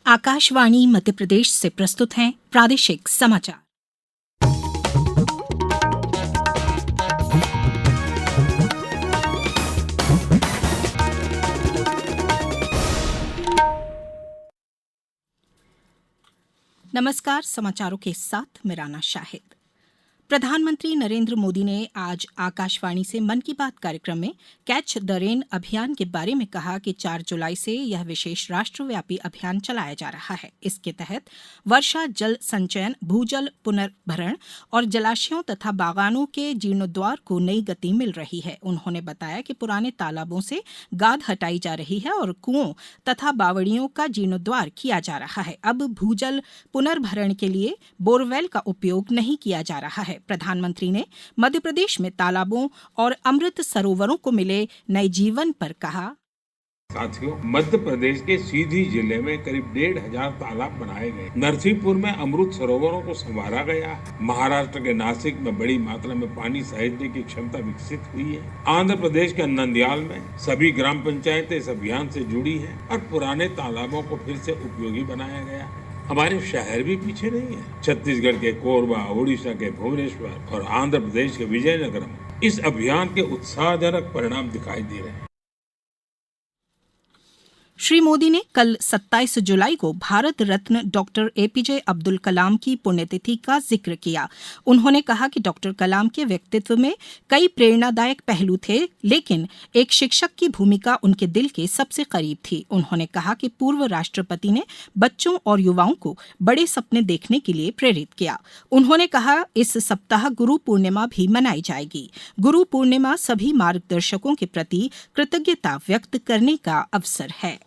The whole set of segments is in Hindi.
आकाशवाणी मध्य प्रदेश से प्रस्तुत हैं प्रादेशिक समाचार। नमस्कार, समाचारों के साथ मिराना शाहिद। प्रधानमंत्री नरेंद्र मोदी ने आज आकाशवाणी से मन की बात कार्यक्रम में कैच द रेन अभियान के बारे में कहा कि 4 जुलाई से यह विशेष राष्ट्रव्यापी अभियान चलाया जा रहा है। इसके तहत वर्षा जल संचयन, भूजल पुनर्भरण और जलाशयों तथा बागानों के जीर्णोद्धार को नई गति मिल रही है। उन्होंने बताया कि पुराने तालाबों से गाद हटाई जा रही है और कुओं तथा बावड़ियों का जीर्णोद्धार किया जा रहा है। अब भूजल पुनर्भरण के लिए बोरवेल का उपयोग नहीं किया जा रहा है। प्रधानमंत्री ने मध्य प्रदेश में तालाबों और अमृत सरोवरों को मिले नए जीवन पर कहा। साथियों, मध्य प्रदेश के सीधी जिले में करीब 1,500 तालाब बनाए गए। नरसिंहपुर में अमृत सरोवरों को संवारा गया। महाराष्ट्र के नासिक में बड़ी मात्रा में पानी सहेजने की क्षमता विकसित हुई है। आंध्र प्रदेश के नंदयाल में सभी ग्राम पंचायतें इस अभियान से जुड़ी हैं और पुराने तालाबों को फिर से उपयोगी बनाया गया। हमारे शहर भी पीछे नहीं है। छत्तीसगढ़ के कोरबा, उड़ीसा के भुवनेश्वर और आंध्र प्रदेश के विजयनगरम इस अभियान के उत्साहजनक परिणाम दिखाई दे रहे हैं। श्री मोदी ने कल 27 जुलाई को भारत रत्न डॉक्टर एपीजे अब्दुल कलाम की पुण्यतिथि का जिक्र किया। उन्होंने कहा कि डॉक्टर कलाम के व्यक्तित्व में कई प्रेरणादायक पहलू थे, लेकिन एक शिक्षक की भूमिका उनके दिल के सबसे करीब थी। उन्होंने कहा कि पूर्व राष्ट्रपति ने बच्चों और युवाओं को बड़े सपने देखने के लिए प्रेरित किया। उन्होंने कहा, इस सप्ताह गुरु पूर्णिमा भी मनाई जाएगी। गुरु पूर्णिमा सभी मार्गदर्शकों के प्रति कृतज्ञता व्यक्त करने का अवसर है।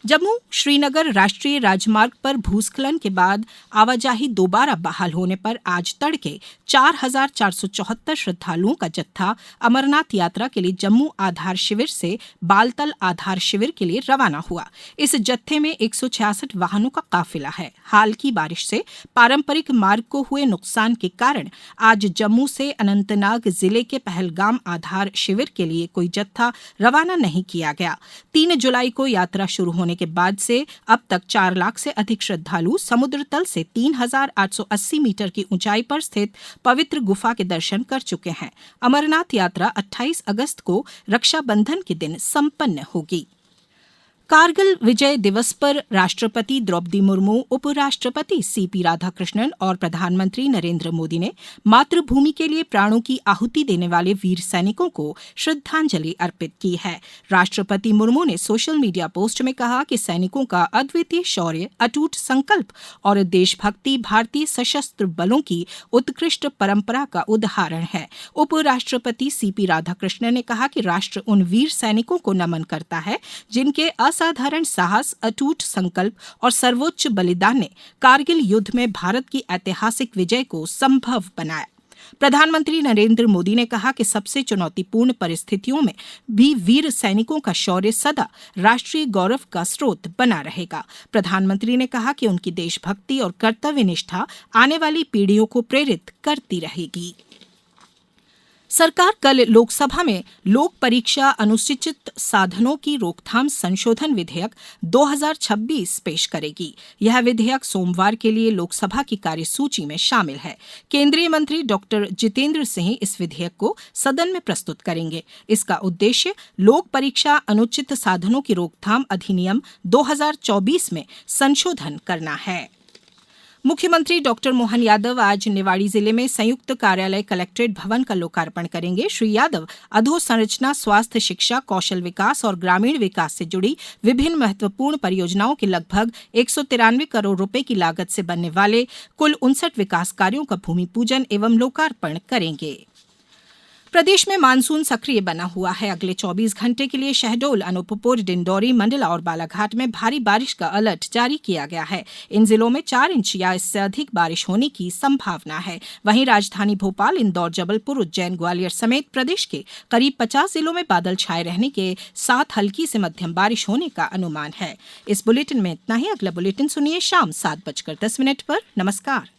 जम्मू श्रीनगर राष्ट्रीय राजमार्ग पर भूस्खलन के बाद आवाजाही दोबारा बहाल होने पर आज तड़के 4,474 श्रद्धालुओं का जत्था अमरनाथ यात्रा के लिए जम्मू आधार शिविर से बालतल आधार शिविर के लिए रवाना हुआ। इस जत्थे में 166 वाहनों का काफिला है। हाल की बारिश से पारंपरिक मार्ग को हुए नुकसान के कारण आज जम्मू से अनंतनाग जिले के पहलगाम आधार शिविर के लिए कोई जत्था रवाना नहीं किया गया। 3 जुलाई को यात्रा शुरू होने के बाद से अब तक 4 लाख से अधिक श्रद्धालु समुद्र तल से 3,880 मीटर की ऊंचाई पर स्थित पवित्र गुफा के दर्शन कर चुके हैं। अमरनाथ यात्रा 28 अगस्त को रक्षाबंधन के दिन संपन्न होगी। कारगिल विजय दिवस पर राष्ट्रपति द्रौपदी मुर्मू, उपराष्ट्रपति सीपी राधाकृष्णन और प्रधानमंत्री नरेंद्र मोदी ने मातृभूमि के लिए प्राणों की आहुति देने वाले वीर सैनिकों को श्रद्धांजलि अर्पित की है। राष्ट्रपति मुर्मू ने सोशल मीडिया पोस्ट में कहा कि सैनिकों का अद्वितीय शौर्य, अटूट संकल्प और देशभक्ति भारतीय सशस्त्र बलों की उत्कृष्ट परंपरा का उदाहरण है। उपराष्ट्रपति सीपी राधाकृष्णन ने कहा कि राष्ट्र उन वीर सैनिकों को नमन करता है जिनके असाधारण साहस, अटूट संकल्प और सर्वोच्च बलिदान ने कारगिल युद्ध में भारत की ऐतिहासिक विजय को संभव बनाया। प्रधानमंत्री नरेंद्र मोदी ने कहा कि सबसे चुनौतीपूर्ण परिस्थितियों में भी वीर सैनिकों का शौर्य सदा राष्ट्रीय गौरव का स्रोत बना रहेगा। प्रधानमंत्री ने कहा कि उनकी देशभक्ति और कर्तव्य निष्ठा आने वाली पीढ़ियों को प्रेरित करती रहेगी। सरकार कल लोकसभा में लोक परीक्षा अनुसूचित साधनों की रोकथाम संशोधन विधेयक 2026 पेश करेगी। यह विधेयक सोमवार के लिए लोकसभा की कार्यसूची में शामिल है। केंद्रीय मंत्री डॉक्टर जितेंद्र सिंह इस विधेयक को सदन में प्रस्तुत करेंगे। इसका उद्देश्य लोक परीक्षा अनुचित साधनों की रोकथाम अधिनियम 2024 में संशोधन करना है। मुख्यमंत्री डॉक्टर मोहन यादव आज निवाड़ी जिले में संयुक्त कार्यालय कलेक्ट्रेट भवन का लोकार्पण करेंगे। श्री यादव अधोसंरचना, स्वास्थ्य, शिक्षा, कौशल विकास और ग्रामीण विकास से जुड़ी विभिन्न महत्वपूर्ण परियोजनाओं के लगभग 193 करोड़ रुपए की लागत से बनने वाले कुल 59 विकास कार्यों का भूमि पूजन एवं लोकार्पण करेंगे। प्रदेश में मानसून सक्रिय बना हुआ है। अगले 24 घंटे के लिए शहडोल, अनूपपुर, डिंडौरी, मंडला और बालाघाट में भारी बारिश का अलर्ट जारी किया गया है। इन जिलों में 4 इंच या इससे अधिक बारिश होने की संभावना है। वहीं राजधानी भोपाल, इंदौर, जबलपुर, उज्जैन, ग्वालियर समेत प्रदेश के करीब 50 जिलों में बादल छाए रहने के साथ हल्की से मध्यम बारिश होने का अनुमान है। इस बुलेटिन में इतना ही। अगला बुलेटिन सुनिए शाम 7:10 पर। नमस्कार।